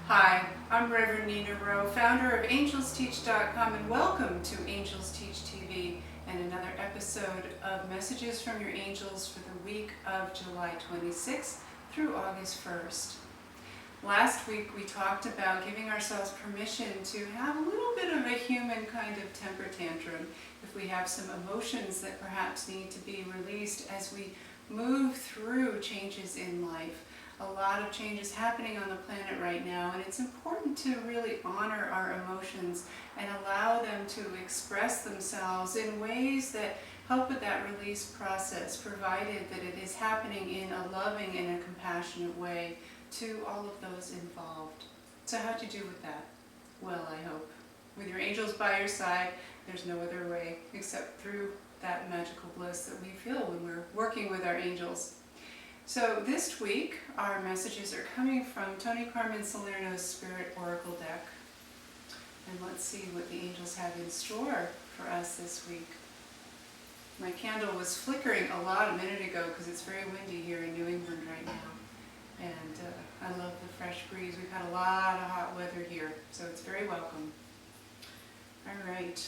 Hi, I'm Reverend Nina Rowe, founder of AngelsTeach.com, and welcome to AngelsTeach TV and another episode of Messages from Your Angels for the week of July 26th through August 1st. Last week we talked about giving ourselves permission to have a little bit of a human kind of temper tantrum if we have some emotions that perhaps need to be released as we move through changes in life. A lot of changes happening on the planet right now, and it's important to really honor our emotions and allow them to express themselves in ways that help with that release process, provided that it is happening in a loving and a compassionate way to all of those involved. So how'd you do with that? Well, I hope. With your angels by your side, there's no other way except through that magical bliss that we feel when we're working with our angels. So this week, our messages are coming from Tony Carmen Salerno's Spirit Oracle deck. And let's see what the angels have in store for us this week. My candle was flickering a lot a minute ago because it's very windy here in New England right now. And I love the fresh breeze. We've had a lot of hot weather here, so it's very welcome. All right.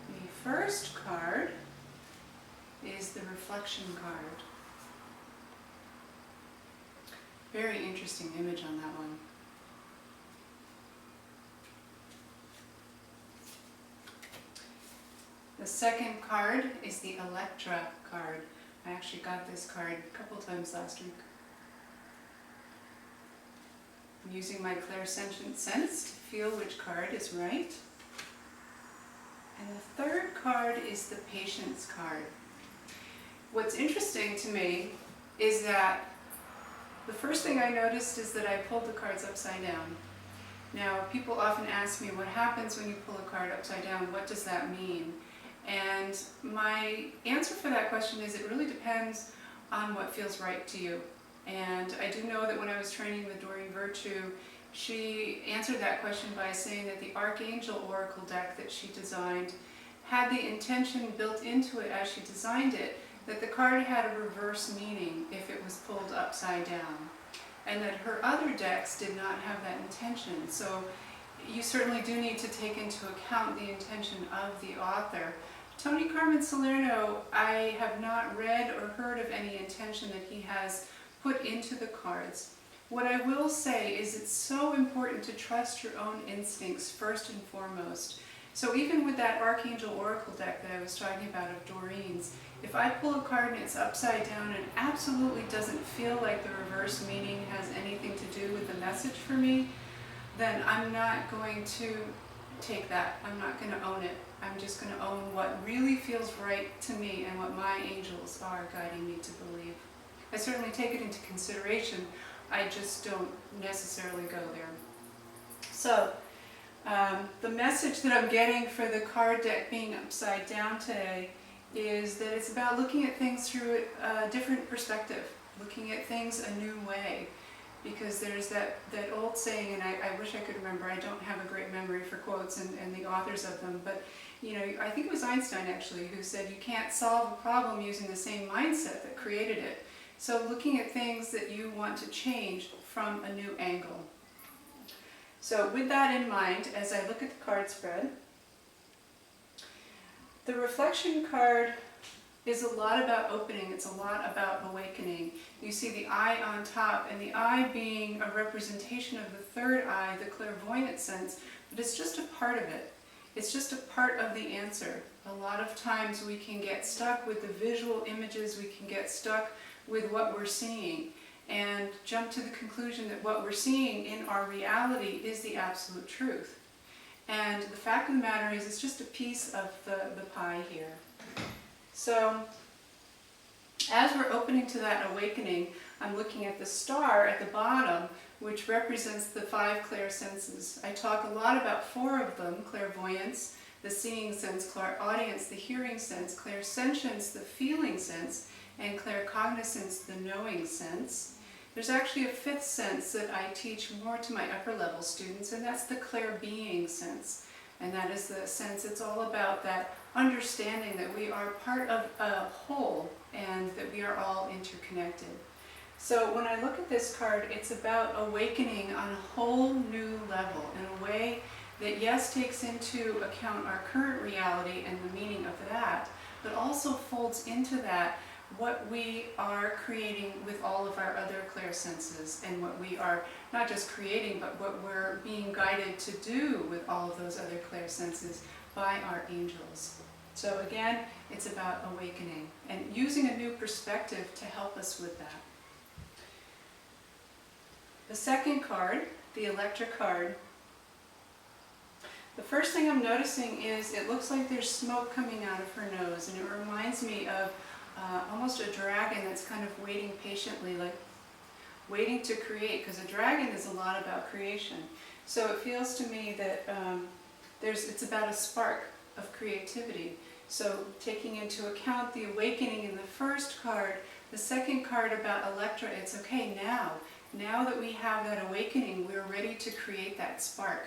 The first card is the reflection card. Very interesting image on that one. The second card is the Electra card. I actually got this card a couple times last week. I'm using my clairsentient sense to feel which card is right. And the third card is the Patience card. What's interesting to me is that the first thing I noticed is that I pulled the cards upside down. Now, people often ask me, what happens when you pull a card upside down? What does that mean? And my answer for that question is it really depends on what feels right to you. And I do know that when I was training with Doreen Virtue, she answered that question by saying that the Archangel Oracle deck that she designed had the intention built into it as she designed it that the card had a reverse meaning if it was pulled upside down, and that her other decks did not have that intention. So you certainly do need to take into account the intention of the author. Tony Carmen Salerno, I have not read or heard of any intention that he has put into the cards. What I will say is it's so important to trust your own instincts first and foremost. So even with that Archangel Oracle deck that I was talking about of Doreen's, if I pull a card and it's upside down and absolutely doesn't feel like the reverse meaning has anything to do with the message for me, then I'm not going to take that. I'm not going to own it. I'm just going to own what really feels right to me and what my angels are guiding me to believe. I certainly take it into consideration. I just don't necessarily go there. So, the message that I'm getting for the card deck being upside down today is that it's about looking at things through a different perspective, looking at things a new way. Because there's that old saying, and I wish I could remember, I don't have a great memory for quotes and the authors of them, but you know, I think it was Einstein actually who said you can't solve a problem using the same mindset that created it. So looking at things that you want to change from a new angle. So with that in mind, as I look at the card spread, the reflection card is a lot about opening. It's a lot about awakening. You see the eye on top, and the eye being a representation of the third eye, the clairvoyant sense, but it's just a part of it. It's just a part of the answer. A lot of times we can get stuck with the visual images, we can get stuck with what we're seeing, and jump to the conclusion that what we're seeing in our reality is the absolute truth. And the fact of the matter is it's just a piece of the pie here. So as we're opening to that awakening, I'm looking at the star at the bottom, which represents the 5 clairsenses. I talk a lot about 4 of them: clairvoyance, the seeing sense; clairaudience, the hearing sense; clairsentience, the feeling sense; and claircognizance, the knowing sense. There's actually a 5th sense that I teach more to my upper level students, and that's the clairbeing sense. And that is the sense, it's all about that understanding that we are part of a whole and that we are all interconnected. So when I look at this card, it's about awakening on a whole new level in a way that, yes, takes into account our current reality and the meaning of that, but also folds into that what we are creating with all of our other clairsenses, and what we are not just creating, but what we're being guided to do with all of those other clairsenses by our angels. So again, it's about awakening and using a new perspective to help us with that. The second card, the Electra card, the first thing I'm noticing is it looks like there's smoke coming out of her nose, and it reminds me of almost a dragon that's kind of waiting patiently, like waiting to create, because a dragon is a lot about creation. So it feels to me that it's about a spark of creativity. So taking into account the awakening in the first card, the second card about Electra, it's okay now that we have that awakening, we're ready to create that spark.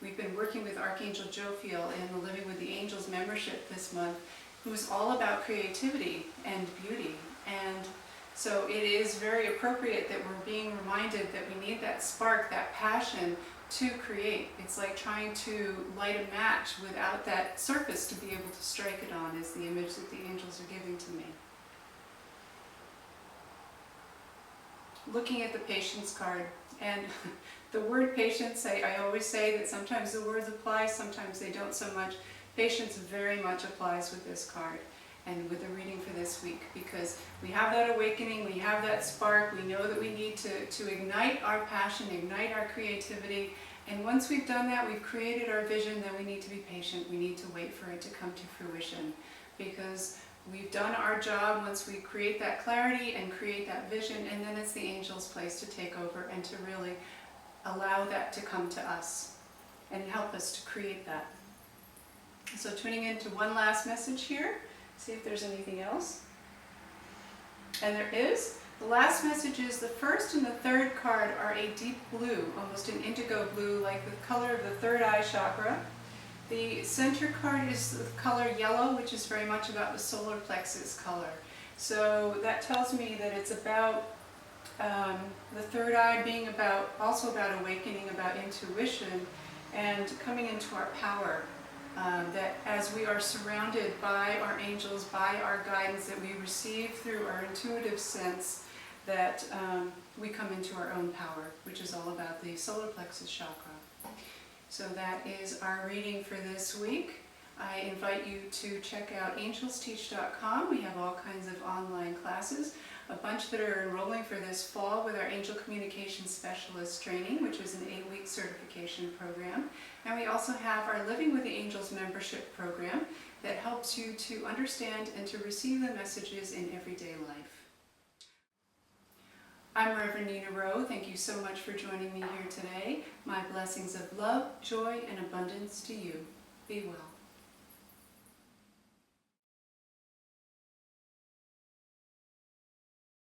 We've been working with Archangel Jophiel in the Living with the Angels membership this month, who's all about creativity and beauty. And so it is very appropriate that we're being reminded that we need that spark, that passion to create. It's like trying to light a match without that surface to be able to strike it on, is the image that the angels are giving to me. Looking at the patience card, and the word patience, I always say that sometimes the words apply, sometimes they don't so much. Patience very much applies with this card and with the reading for this week, because we have that awakening, we have that spark, we know that we need to ignite our passion, ignite our creativity, and once we've done that, we've created our vision, then we need to be patient, we need to wait for it to come to fruition, because we've done our job once we create that clarity and create that vision, and then it's the angels' place to take over and to really allow that to come to us and help us to create that. So tuning into one last message here, see if there's anything else. And there is. The last message is the first and the third card are a deep blue, almost an indigo blue, like the color of the third eye chakra. The center card is the color yellow, which is very much about the solar plexus color. So that tells me that it's about the third eye being also about awakening, about intuition, and coming into our power. That as we are surrounded by our angels, by our guidance that we receive through our intuitive sense, that we come into our own power, which is all about the solar plexus chakra. So that is our reading for this week. I invite you to check out AngelsTeach.com. We have all kinds of online classes, a bunch that are enrolling for this fall with our Angel Communication Specialist training, which is an 8-week certification program. And we also have our Living with the Angels membership program that helps you to understand and to receive the messages in everyday life. I'm Reverend Nina Rowe. Thank you so much for joining me here today. My blessings of love, joy, and abundance to you. Be well.